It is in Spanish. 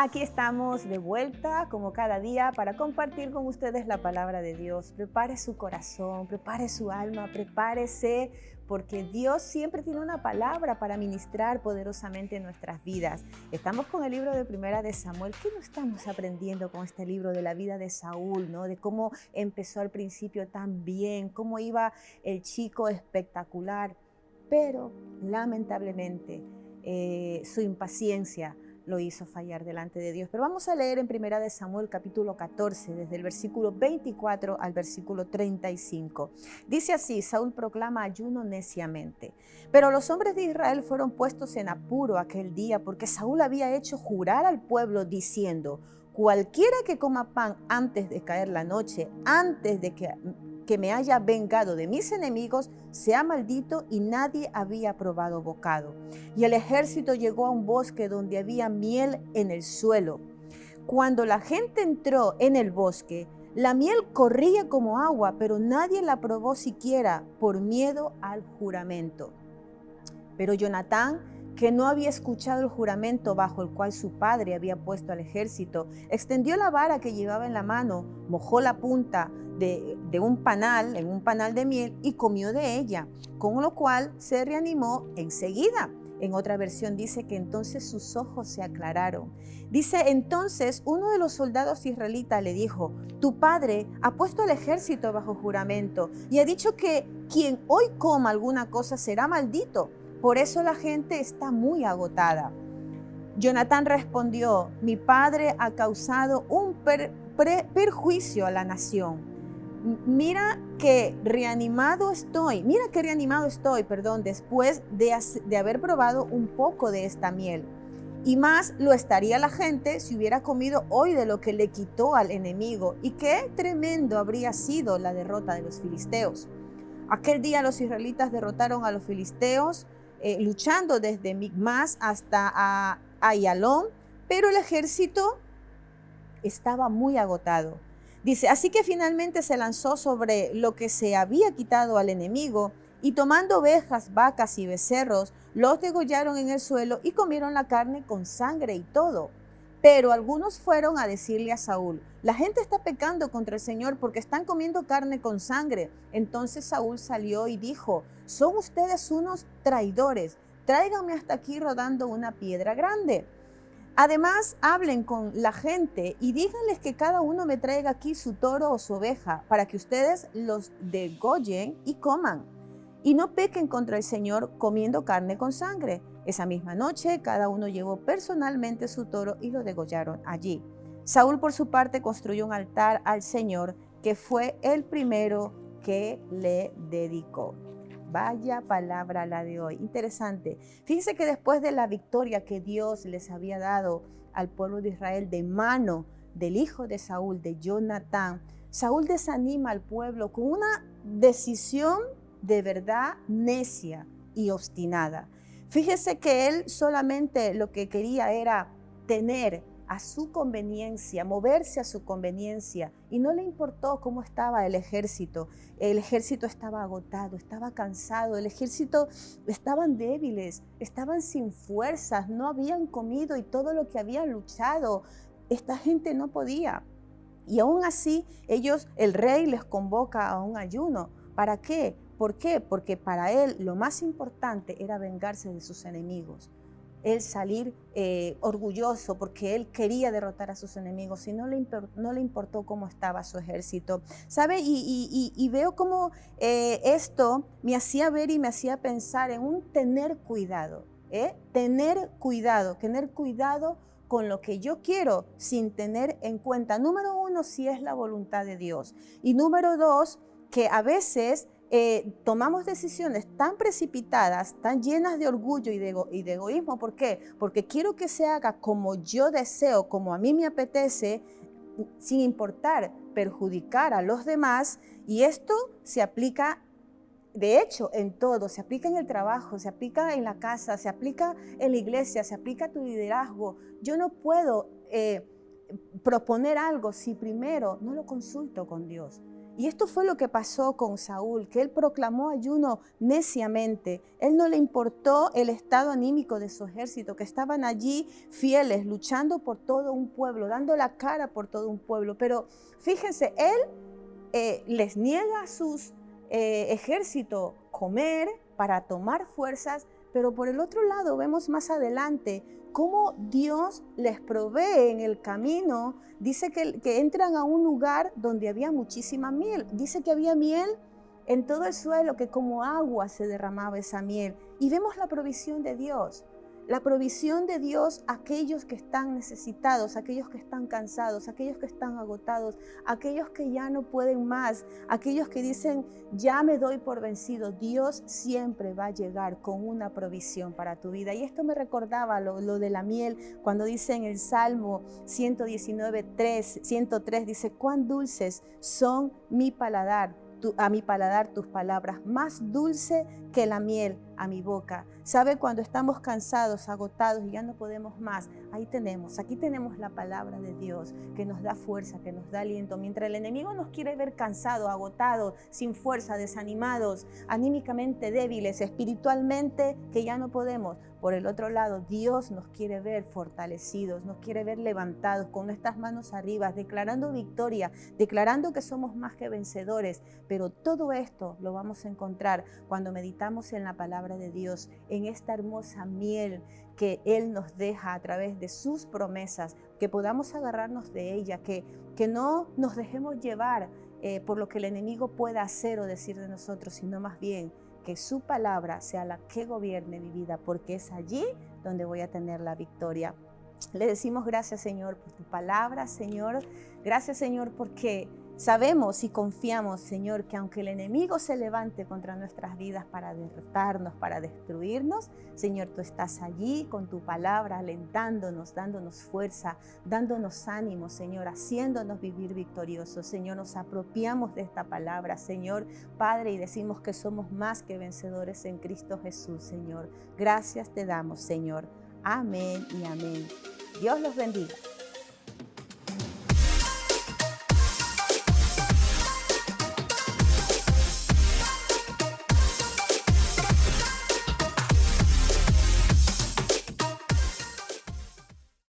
Aquí estamos de vuelta, como cada día, para compartir con ustedes la palabra de Dios. Prepare su corazón, prepare su alma, prepárese, porque Dios siempre tiene una palabra para ministrar poderosamente en nuestras vidas. Estamos con el libro de Primera de Samuel. ¿Qué no estamos aprendiendo con este libro de la vida de Saúl, ¿no? De cómo empezó al principio tan bien, cómo iba el chico espectacular, pero lamentablemente su impaciencia lo hizo fallar delante de Dios. Pero vamos a leer en Primera de Samuel capítulo 14, desde el versículo 24 al versículo 35. Dice así: Saúl proclama ayuno neciamente. Pero los hombres de Israel fueron puestos en apuro aquel día, porque Saúl había hecho jurar al pueblo diciendo: cualquiera que coma pan antes de caer la noche, antes de que me haya vengado de mis enemigos, sea maldito. Y nadie había probado bocado. Y el ejército llegó a un bosque donde había miel en el suelo. Cuando la gente entró en el bosque, la miel corría como agua, pero nadie la probó siquiera por miedo al juramento. Pero Jonatán, que no había escuchado el juramento bajo el cual su padre había puesto al ejército, extendió la vara que llevaba en la mano, mojó la punta en un panal de miel y comió de ella, con lo cual se reanimó enseguida. En otra versión dice que entonces sus ojos se aclararon. Dice: entonces uno de los soldados israelitas le dijo: tu padre ha puesto al ejército bajo juramento y ha dicho que quien hoy coma alguna cosa será maldito. Por eso la gente está muy agotada. Jonatán respondió: mi padre ha causado un perjuicio a la nación. Mira que reanimado estoy, después de haber probado un poco de esta miel. Y más lo estaría la gente si hubiera comido hoy de lo que le quitó al enemigo. Y qué tremendo habría sido la derrota de los filisteos. Aquel día los israelitas derrotaron a los filisteos, luchando desde Micmas hasta Ayalón, pero el ejército estaba muy agotado. Dice: así que finalmente se lanzó sobre lo que se había quitado al enemigo, y tomando ovejas, vacas y becerros, los degollaron en el suelo y comieron la carne con sangre y todo. Pero algunos fueron a decirle a Saúl: la gente está pecando contra el Señor porque están comiendo carne con sangre. Entonces Saúl salió y dijo: son ustedes unos traidores, tráiganme hasta aquí rodando una piedra grande. Además, hablen con la gente y díganles que cada uno me traiga aquí su toro o su oveja, para que ustedes los degollen y coman. Y no pequen contra el Señor comiendo carne con sangre. Esa misma noche, cada uno llevó personalmente su toro y lo degollaron allí. Saúl, por su parte, construyó un altar al Señor, que fue el primero que le dedicó. Vaya palabra la de hoy. Interesante. Fíjense que después de la victoria que Dios les había dado al pueblo de Israel de mano del hijo de Saúl, de Jonatán, Saúl desanima al pueblo con una decisión de verdad necia y obstinada. Fíjese que él solamente lo que quería era tener a su conveniencia, moverse a su conveniencia, y no le importó cómo estaba el ejército. El ejército estaba agotado, estaba cansado, el ejército estaban débiles, estaban sin fuerzas, no habían comido y todo lo que habían luchado, esta gente no podía. Y aún así, el rey les convoca a un ayuno. ¿Para qué? ¿Por qué? Porque para él lo más importante era vengarse de sus enemigos. Él salir orgulloso porque él quería derrotar a sus enemigos y no le importó cómo estaba su ejército. ¿Sabe? Y veo cómo esto me hacía ver y me hacía pensar en un tener cuidado. Tener cuidado con lo que yo quiero sin tener en cuenta, número uno, si es la voluntad de Dios. Y número dos, que a veces tomamos decisiones tan precipitadas, tan llenas de orgullo y de egoísmo. ¿Por qué? Porque quiero que se haga como yo deseo, como a mí me apetece, sin importar perjudicar a los demás. Y esto se aplica, de hecho, en todo. Se aplica en el trabajo, se aplica en la casa, se aplica en la iglesia, se aplica a tu liderazgo. Yo no puedo proponer algo si primero no lo consulto con Dios. Y esto fue lo que pasó con Saúl, que él proclamó ayuno neciamente. Él no le importó el estado anímico de su ejército, que estaban allí fieles, luchando por todo un pueblo, dando la cara por todo un pueblo. Pero fíjense, él les niega a sus ejércitos comer para tomar fuerzas, pero por el otro lado vemos más adelante cómo Dios les provee en el camino. Dice que entran a un lugar donde había muchísima miel. Dice que había miel en todo el suelo, que como agua se derramaba esa miel. Y vemos la provisión de Dios. La provisión de Dios a aquellos que están necesitados, a aquellos que están cansados, a aquellos que están agotados, a aquellos que ya no pueden más, a aquellos que dicen, ya me doy por vencido. Dios siempre va a llegar con una provisión para tu vida. Y esto me recordaba lo de la miel, cuando dice en el Salmo 103, dice, cuán dulces son mi paladar. A mi paladar tus palabras, más dulce que la miel a mi boca. ¿Sabe? Cuando estamos cansados, agotados y ya no podemos más, aquí tenemos la palabra de Dios que nos da fuerza, que nos da aliento. Mientras el enemigo nos quiere ver cansados, agotados, sin fuerza, desanimados, anímicamente débiles, espiritualmente que ya no podemos. Por el otro lado, Dios nos quiere ver fortalecidos, nos quiere ver levantados, con nuestras manos arriba, declarando victoria, declarando que somos más que vencedores. Pero todo esto lo vamos a encontrar cuando meditamos en la palabra de Dios, en esta hermosa miel que Él nos deja a través de sus promesas, que podamos agarrarnos de ella, que no nos dejemos llevar por lo que el enemigo pueda hacer o decir de nosotros, sino más bien que su palabra sea la que gobierne mi vida, porque es allí donde voy a tener la victoria. Le decimos gracias, Señor, por tu palabra, Señor. Gracias, Señor, porque sabemos y confiamos, Señor, que aunque el enemigo se levante contra nuestras vidas para derrotarnos, para destruirnos, Señor, tú estás allí con tu palabra, alentándonos, dándonos fuerza, dándonos ánimo, Señor, haciéndonos vivir victoriosos. Señor, nos apropiamos de esta palabra, Señor, Padre, y decimos que somos más que vencedores en Cristo Jesús, Señor. Gracias te damos, Señor. Amén y amén. Dios los bendiga.